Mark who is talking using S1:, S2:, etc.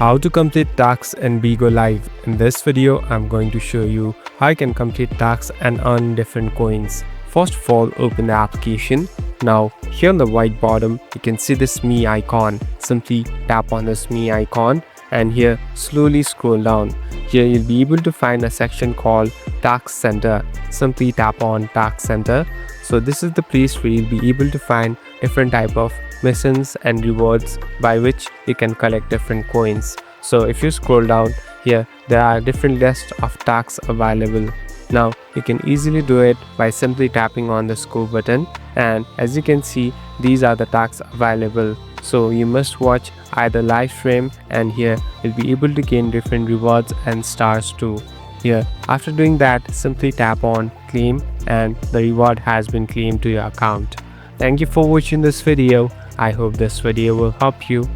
S1: How to complete tasks in Bigo Live. In this video, I'm going to show you how you can complete tasks and earn different coins. First of all, open the application. Now, here on the right bottom, you can see this me icon. Simply tap on this me icon and here slowly scroll down. Here you'll be able to find a section called Task Center. Simply tap on Task Center. So this is the place where you'll be able to find different type of missions and rewards by which you can collect different coins. So if you scroll down here, there are different lists of tasks available. Now you can easily do it by simply tapping on the scope button, and as you can see, these are the tasks available. So you must watch either live stream, and here you'll be able to gain different rewards and stars too. Here, after doing that, simply tap on claim and the reward has been claimed to your account. Thank you for watching this video. I hope this video will help you.